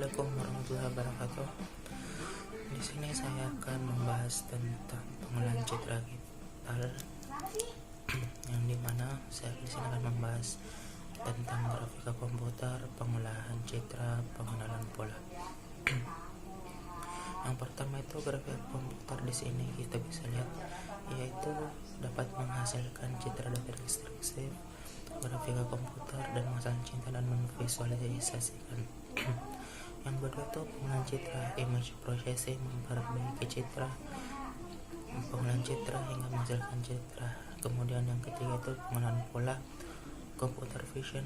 Assalamualaikum warahmatullahi wabarakatuh. Di sini saya akan membahas tentang pengolahan citra digital, yang dimana saya di sini akan membahas tentang grafika komputer, pengolahan citra, pengenalan pola. Yang pertama itu grafika komputer. Di sini kita bisa lihat yaitu dapat menghasilkan citra data deskripsi, grafika komputer dan masalah cinta dan memvisualisasikan. Yang kedua itu pengolahan citra, image processing, memperbaiki citra, pengolahan citra hingga menghasilkan citra. Kemudian yang ketiga itu pengolahan pola, computer vision,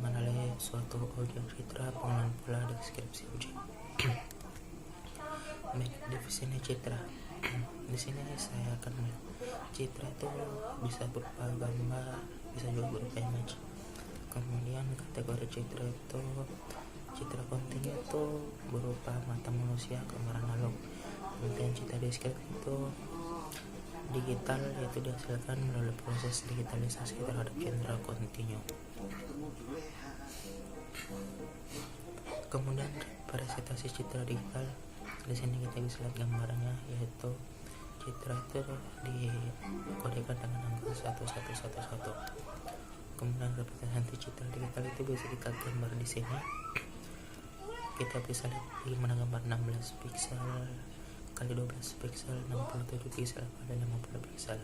mengenali suatu objek citra, pengolahan pola, deskripsi objek. Baik, di sini citra. Di sini saya akan melihat citra itu bisa berupa gambar, bisa juga berupa image. Kemudian kategori citra itu citra kontinu itu berupa mata manusia, gambar analog. Kemudian citra deskripsi itu digital, yaitu dihasilkan melalui proses digitalisasi terhadap citra kontinu. Kemudian representasi citra digital. Di sini kita bisa lihat gambarnya, yaitu citra itu dikodekan dengan angka 1111. Kemudian representasi citra digital itu bisa dilihat gambar di sini. Kita bisa lihat bagaimana gambar 16 pixel kali 12 pixel, 67 pixel pada 50 pixel.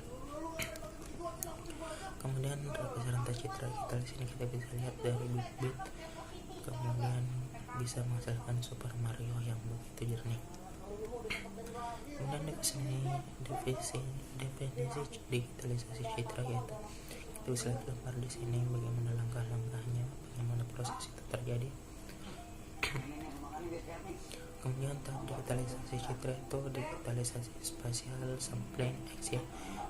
Kemudian representasi citra digital di sini kita bisa lihat dari bit-bit, kemudian bisa menghasilkan Super Mario yang begitu jernih. Kemudian di sini definisi digitalisasi citra, yaitu kita bisa lihat gambar di sini bagaimana langkah-langkahnya, bagaimana proses itu terjadi. Kemudian tahap digitalisasi citra itu digitalisasi spasial sampling action,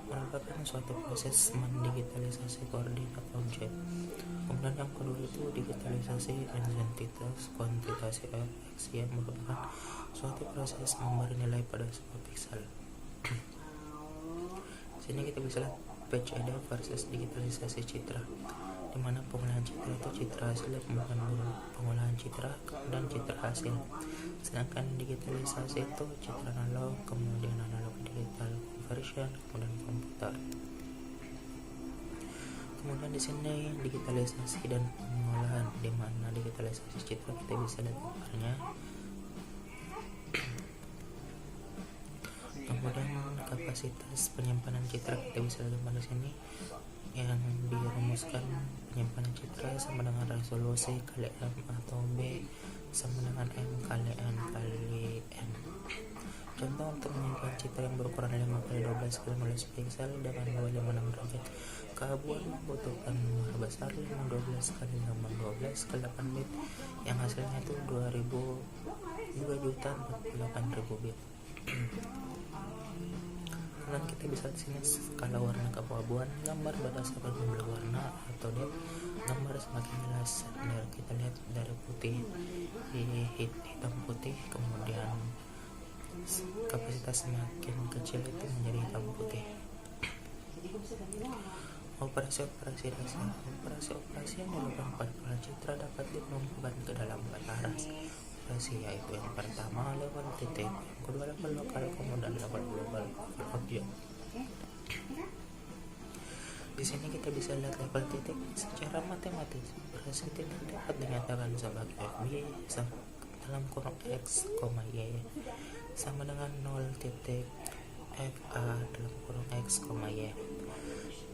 merupakan suatu proses mendigitalisasi koordinat objek. Kemudian yang kedua itu digitalisasi identitas kuantitasi action, merupakan suatu proses memberi nilai pada sebuah pixel. Sini kita bisa lihat page ada versus digitalisasi citra, di mana pengolahan citra itu citra hasil, kemudian pengolahan citra dan citra hasil. Sedangkan digitalisasi itu citra analog, kemudian analog digital conversion, kemudian komputer. Kemudian di sini digitalisasi dan pengolahan, di mana digitalisasi citra kita bisa lihat gambarnya. Kemudian kapasitas penyimpanan citra kita bisa lihat gambar di sini, yang dirumuskan penyimpanan citra sama dengan resolusi kali M atau B sama dengan M kali N kali N. Contoh untuk menyimpan citra yang berukuran 5 kali 12 kali 15 pixel dengan 256 derajat keabuan membutuhkan nomor besar 512 kali 12 kali 8 bit, yang hasilnya itu 2.048.000 bit. Dan kita bisa di sini skala warna keabu-abuan, gambar berdasarkan jumlah warna atau gambar semakin jelas. Dan kita lihat dari putih, hitam putih, kemudian kapasitas semakin kecil itu menjadi hitam putih. Operasi-operasi dasar. Operasi-operasi yang dilakukan pada pola citra dapat dikelompokkan ke dalam 4 arah operasi, yaitu yang pertama level titik, yang kedua level lokal, kemudian level global objek. Di sini kita bisa lihat level titik secara matematis. Operasi titik dapat dinyatakan sebagai FB dalam kurung X, Y sama dengan 0 titik FA dalam kurung X, Y,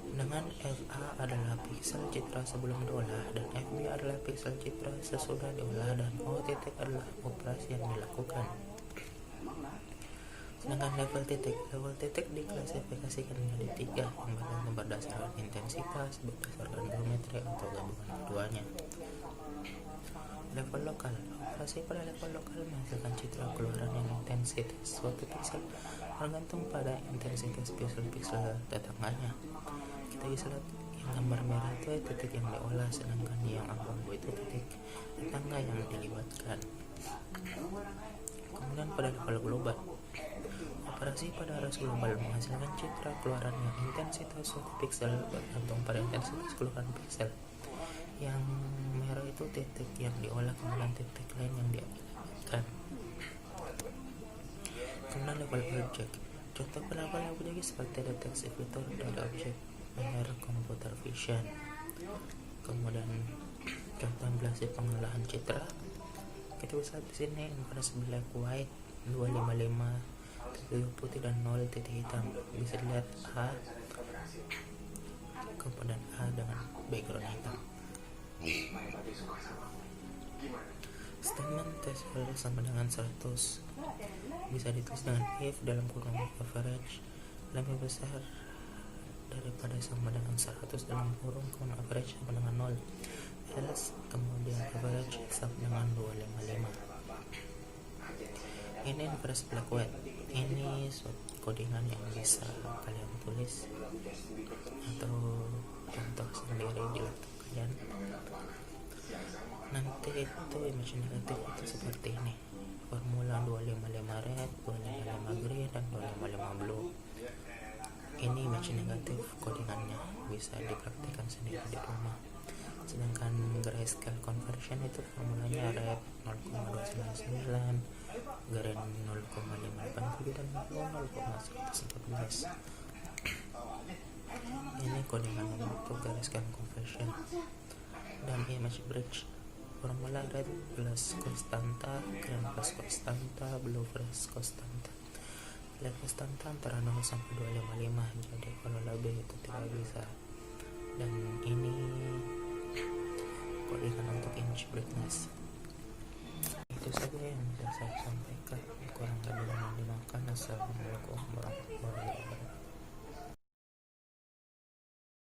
dengan FA adalah piksel citra sebelum diolah dan FB adalah piksel citra sesudah diolah, dan O titik adalah operasi yang dilakukan. Sedangkan level titik diklasifikasikan menjadi 3, yang bergantung berdasarkan intensitas, berdasarkan geometri atau gabungan keduanya. Level lokal. Operasi pada level lokal menghasilkan citra keluaran yang intensitas suatu piksel bergantung pada intensitas piksel-piksel tetangganya. Kita bisa lihat yang gambar merah itu titik yang diolah, sedangkan yang abu-abu itu titik tetangga yang dilibatkan. Kemudian pada level global, operasi pada arus global menghasilkan citra keluaran yang intensitas suatu piksel bergantung pada intensitas keluaran piksel. Yang merah itu titik yang diolah, kemudian titik lain yang diperhatikan. Kemudian level objek. Contoh penerapan objek seperti deteksi fitur dari objek AR computer vision. Kemudian contoh aplikasi pengolahan citra. Kita bisa di sini infrared black white 255 titik putih dan 0 titik hitam. Bisa dilihat A, kemudian A dengan background hitam. Statement test value sama dengan 100 bisa ditulis dengan if dalam kurung average lebih besar daripada sama dengan 100 dalam kurung kemudian average sama dengan 0, else kemudian average sama dengan 255. Ini infrared black white, ini codingan yang bisa kalian tulis atau contoh sendiri di laptop kalian. Nanti itu image negatif itu seperti ini, formula 255 red, 255 green, dan 255 blue. Ini image negatif codingannya, bisa dipraktikkan sendiri di rumah. Sedangkan grayscale conversion itu formulanya red 0,299, green 0,587, dan blue 0,114. Ini codingan untuk grayscale conversion. Dan image bridge, formula red plus konstanta, green plus konstanta, blue plus konstanta. Black konstanta antara 0 sampai 255, jadi kalau lebih itu tidak bisa. Dan ini codingan untuk image brightness. Itu saja yang bisa saya sampaikan, kurang lebih mohon dimaafkan. Assalamualaikum warahmatullahi wabarakatuh.